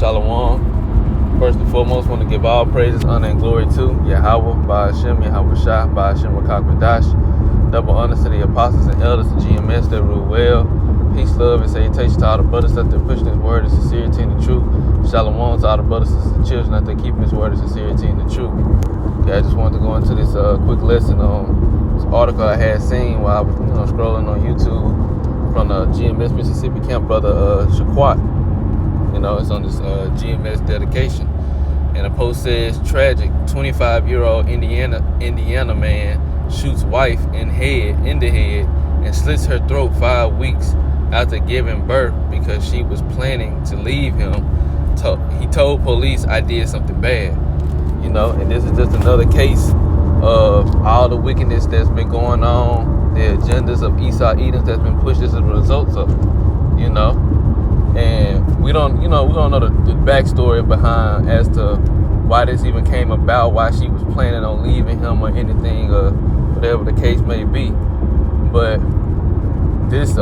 Shalom. First and foremost, want to give all praises, honor, and glory to Yahweh, Ba'ashem, Yahweh Shah, Ba'ashem, Rakak, double honor to the apostles and elders of GMS that rule well. Peace, love, and salutation to all the brothers that they're pushing His word in sincerity and the truth. Shalom to all the brothers and children that they're keeping His word in sincerity and the truth. Okay, I just wanted to go into this quick lesson on this article I had seen while I was scrolling on YouTube from the GMS Mississippi camp brother Shaquat. It's on this GMS dedication. And the post says, tragic, 25-year-old Indiana man shoots wife in the head and slits her throat 5 weeks after giving birth because she was planning to leave him. He told police, "I did something bad." And this is just another case of all the wickedness that's been going on, the agendas of Esau Edoms that's been pushed as a result of it, And we don't know the backstory behind as to why this even came about, why she was planning on leaving him or anything, or whatever the case may be. But this is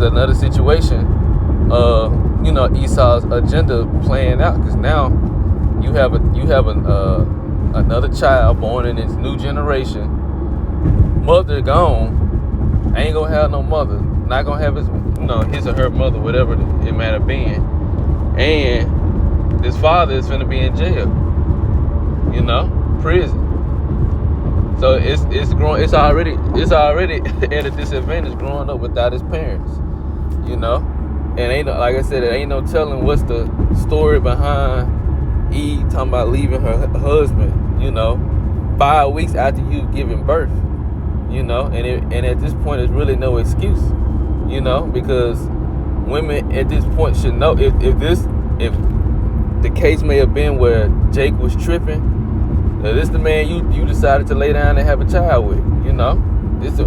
another situation of Esau's agenda playing out, because now you have another child born in this new generation, mother gone, ain't gonna have no mother. Not gonna have his or her mother, whatever it might have been, and this father is gonna be in jail, prison. So it's growing. It's already at a disadvantage growing up without his parents, And ain't like I said, there ain't no telling what's the story behind Eve talking about leaving her husband, 5 weeks after you've given birth, and at this point, there's really no excuse. Because women at this point should know if the case may have been where Jake was tripping, this is the man you decided to lay down and have a child with, this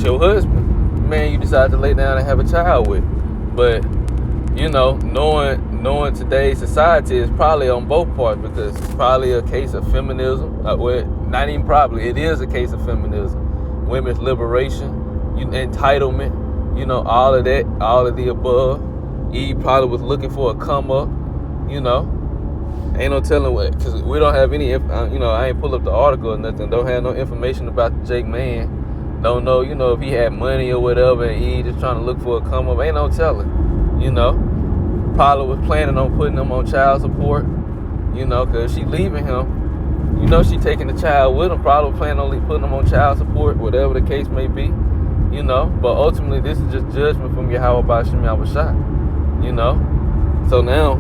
your husband, the man you decided to lay down and have a child with. But knowing today's society is probably on both parts, because it's probably a case of feminism. Not even probably, it is a case of feminism, women's liberation, entitlement. All of that, all of the above. Eve probably was looking for a come up, Ain't no telling what, because we don't have any, I ain't pull up the article or nothing. Don't have no information about the Jake man. Don't know, if he had money or whatever, and Eve just trying to look for a come up. Ain't no telling, Probably was planning on putting him on child support, because she leaving him. She taking the child with him, probably planning on putting him on child support, whatever the case may be. But ultimately this is just judgment from Yahweh Ba'ashem Yahweh Shah, So now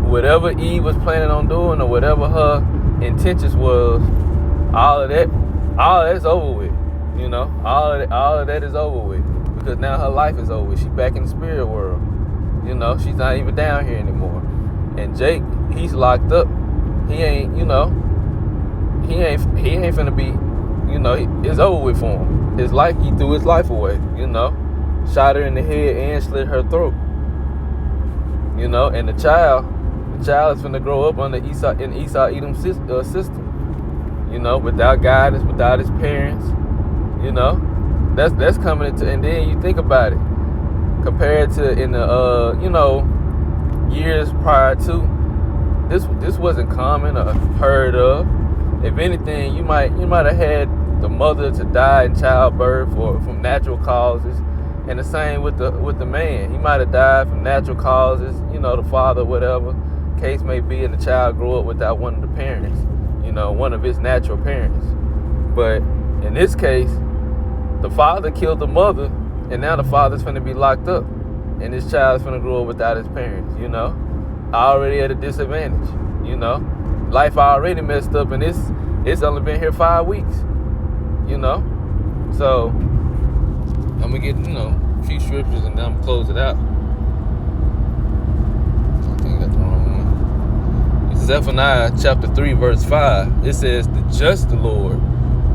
whatever Eve was planning on doing, or whatever her intentions was, all of that's over with, all of that is over with, because now her life is over with. She's back in the spirit world, she's not even down here anymore. And Jake, he's locked up. He ain't finna be, it's over with for him. His life, he threw his life away, shot her in the head and slit her throat, and the child is finna grow up under Esau Edom system, without guidance, without his parents, that's coming into. And then you think about it, compared to in the years prior to this wasn't common or heard of. If anything, you might have had the mother to die in childbirth or from natural causes, and the same with the man. He might have died from natural causes, the father, whatever case may be, and the child grew up without one of the parents, one of his natural parents. But in this case, the father killed the mother, and now the father's finna be locked up, and this child's finna grow up without his parents, already at a disadvantage, life already messed up, and it's only been here 5 weeks. So I'm gonna get a few scriptures and then I'm gonna close it out. I think I got the wrong one. It's Zephaniah chapter 3 verse 5. It says, "The just Lord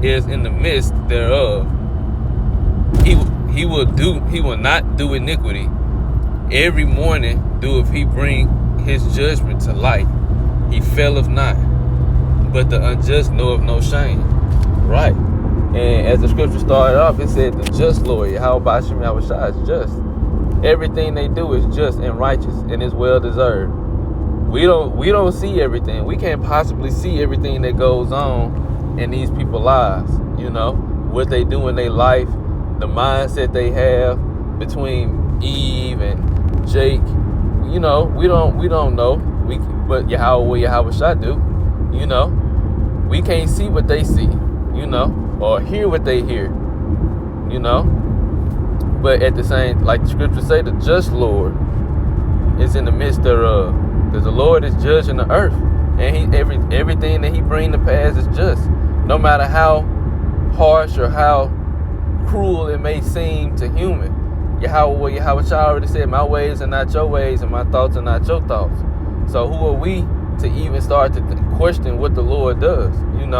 is in the midst thereof. He will not do iniquity. Every morning doeth he bring his judgment to light. He faileth not, but the unjust knoweth no shame." Right. And as the scripture started off, it said the just Lord, Yahweh Ba'ashem Yahweh Shah, is just. everything they do is just and righteous and is well deserved. We don't see everything. We can't possibly see everything that goes on in these people's lives. What they do in their life, the mindset they have between Eve and Jake. We don't know. But Yahweh Shah do. We can't see what they see. Or hear what they hear. But at the same, like the scriptures say, the just Lord is in the midst thereof. Because the Lord is judging the earth. And everything that he brings to pass is just. No matter how harsh or how cruel it may seem to human. Yahweh Shah already said, my ways are not your ways and my thoughts are not your thoughts. So who are we to even start to question what the Lord does, And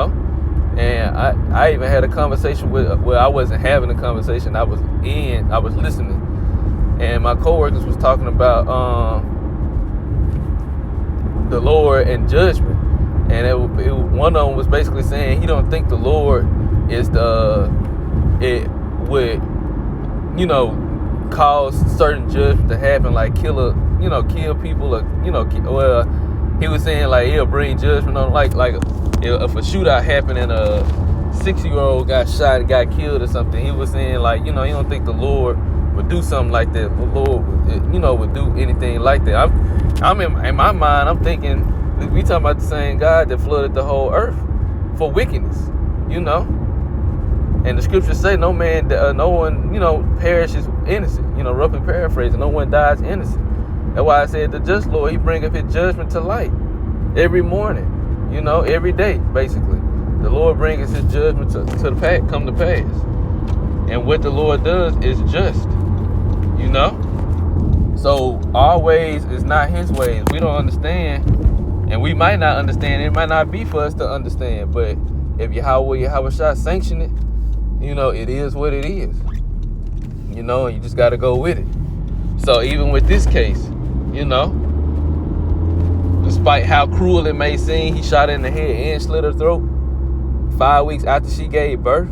I even had a conversation I wasn't having a conversation. I was listening. And my coworkers was talking about the Lord and judgment. And one of them was basically saying he don't think the Lord is it would, cause certain judgment to happen, like kill people, or he was saying like he'll bring judgment on like if a shootout happened and a 6-year-old got shot and got killed or something. He was saying like he don't think the Lord would do something like that. The Lord would do anything like that. I'm in my mind. I'm thinking we talking about the same God that flooded the whole earth for wickedness. And the scriptures say no one, perishes innocent. Roughly paraphrasing, no one dies innocent. That's why I said the just Lord, he bringeth his judgment to light every morning, every day, basically. The Lord brings his judgment come to pass. And what the Lord does is just, So our ways is not his ways. We don't understand, and we might not understand. It might not be for us to understand, but if Yahweh Shah sanction it, it is what it is. And you just got to go with it. So even with this case, despite how cruel it may seem, he shot her in the head and slit her throat 5 weeks after she gave birth.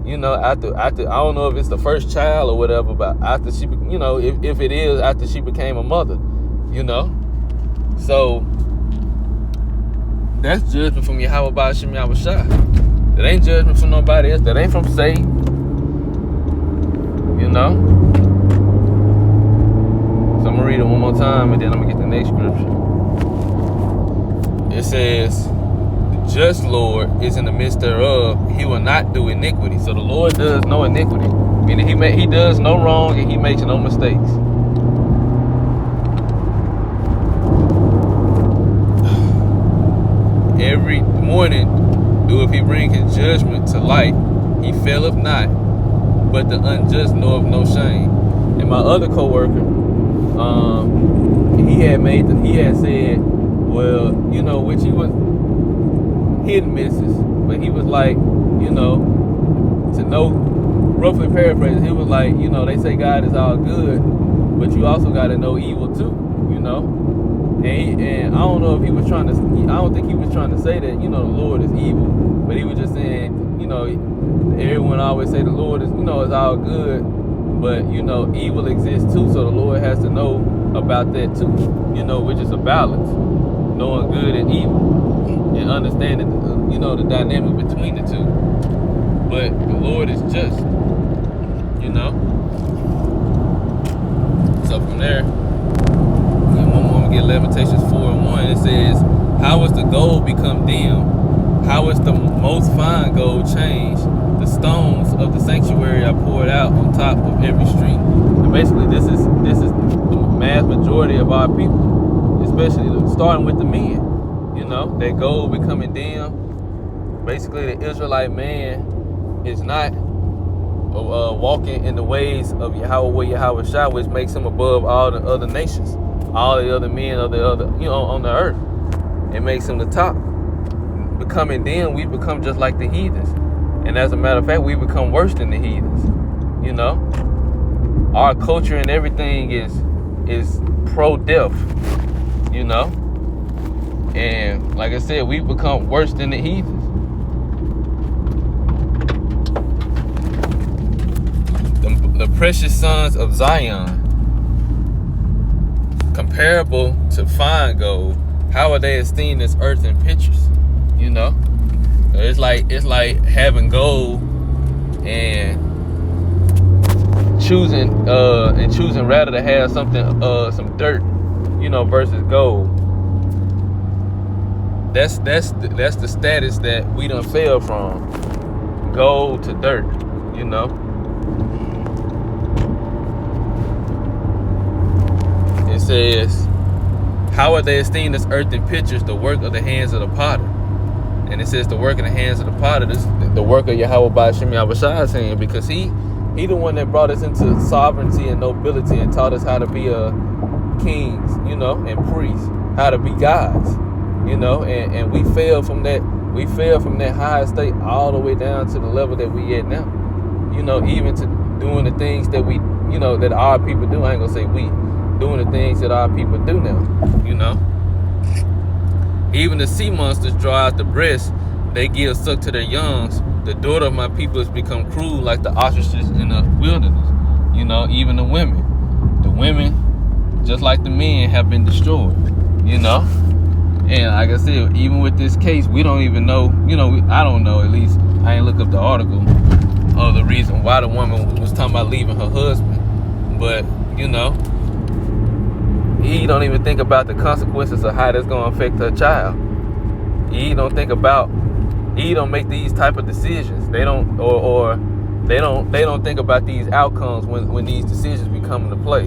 After I don't know if it's the first child or whatever, but after she, if it is after she became a mother, So that's judgment from Yahweh Ba'ashem Yahweh Shah. That ain't judgment from nobody else. That ain't from Satan. So I'm gonna read it one more time and then I'm gonna get the next scripture. It says, the just Lord is in the midst thereof. He will not do iniquity. So the Lord does no iniquity. Meaning he does no wrong and he makes no mistakes. Every morning doeth he bring his judgment to light. He faileth not, but the unjust knoweth no shame. And my other coworker, he had said, well, which he was hit and misses, but he was like, to know, roughly paraphrasing, he was like, they say God is all good, but you also got to know evil too, And I don't know if he was trying to, I don't think he was trying to say that, the Lord is evil, but he was just saying, everyone always say the Lord is, is all good, but, evil exists too, so the Lord has to know about that too, which is a balance, knowing good and evil, and understanding, the dynamic between the two. But the Lord is just, So from there, get Lamentations 4:1. It says, how is the gold become dim? How is the most fine gold changed? The stones of the sanctuary are poured out on top of every street. And basically, this is the mass majority of our people, especially starting with the men. That gold becoming dim. Basically, the Israelite man is not walking in the ways of Yahweh Shah, which makes him above all the other nations. All the other men of the other, on the earth. It makes him the top. Becoming them, we become just like the heathens. And as a matter of fact, we become worse than the heathens. Our culture and everything is pro-death. And like I said, we become worse than the heathens. The precious sons of Zion. comparable to fine gold, how are they esteemed as earthen pitchers? You know, it's like having gold and choosing rather to have something some dirt, versus gold. That's the status that we done fell from, gold to dirt. It says, how are they esteemed as earthen pitchers, the work of the hands of the potter? And it says the work of the hands of the potter, this the work of Yahweh Ba'ashem Yahushai's hand, because he the one that brought us into sovereignty and nobility and taught us how to be kings, and priests, how to be gods, and we fell from that. We fell from that high state all the way down to the level that we at now. Even to doing the things that we, that our people do. I ain't gonna say we, doing the things that our people do now. Even the sea monsters draw out the breast, they give suck to their youngs. The daughter of my people has become cruel like the ostriches in the wilderness. Even the women, just like the men, have been destroyed. And like I said, even with this case, we don't even know, I don't know, at least I ain't look up the article or the reason why the woman was talking about leaving her husband. But, he don't even think about the consequences of how that's going to affect her child. He don't make these type of decisions. They don't, or they don't think about these outcomes when these decisions be coming to play.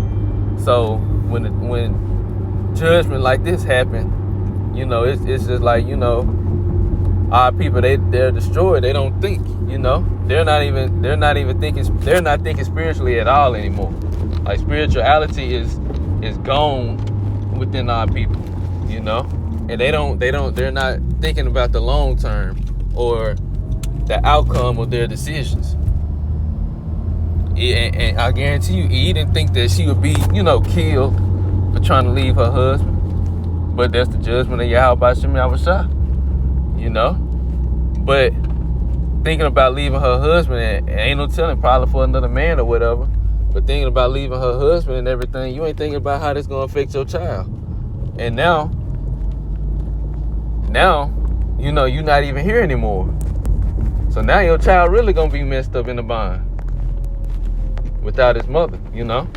So when judgment like this happen, it's just like, our people, they're destroyed. They don't think, they're not thinking spiritually at all anymore. Like, spirituality is gone within our people, and they're not thinking about the long term or the outcome of their decisions. And I guarantee you, he didn't think that she would be, killed for trying to leave her husband. But that's the judgment of Yahweh Ba'ashem Yahushai, But thinking about leaving her husband, and ain't no telling, probably for another man or whatever. But thinking about leaving her husband and everything, you ain't thinking about how this gonna affect your child. And now, you're not even here anymore. So now your child really gonna be messed up in the bind without his mother. I'll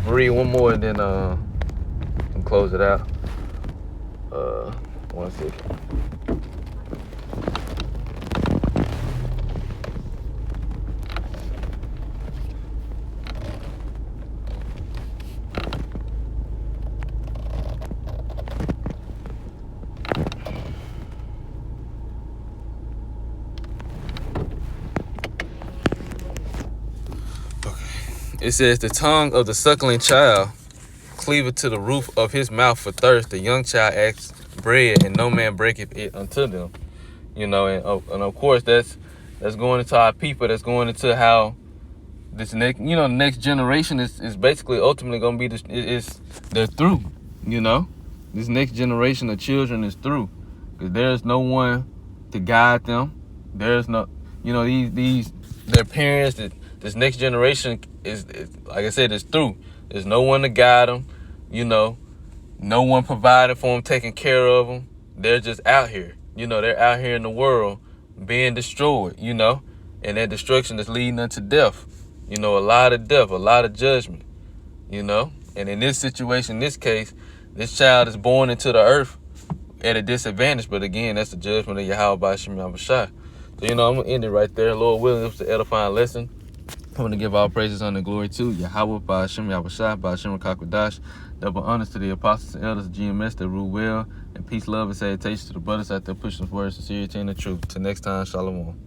read one more and then close it out. 1 second. It says, the tongue of the suckling child cleaveth to the roof of his mouth for thirst. The young child asks bread, and no man breaketh it unto them. And of course that's going into our people. That's going into how this next, the next generation is basically ultimately going to be they're through. This next generation of children is through, because there's no one to guide them. There's no, their parents. This next generation is like I said, is through. There's no one to guide them. No one providing for them, taking care of them. They're just out here. They're out here in the world being destroyed, and that destruction is leading unto death. A lot of death, a lot of judgment, And in this situation, this case, this child is born into the earth at a disadvantage. But again, that's the judgment of Yahweh Ba'ashem Yahushai. So, I'm going to end it right there. Lord willing, it was an edifying lesson. I want to give all praises, honor, and glory to Yahweh Ba'ashem Yahushai, Ba'ashem Rakakwadash. Double honors to the apostles and elders of GMS that rule well. And peace, love, and salutation to the brothers out there pushing the word, sincerity, and the truth. Till next time, shalom.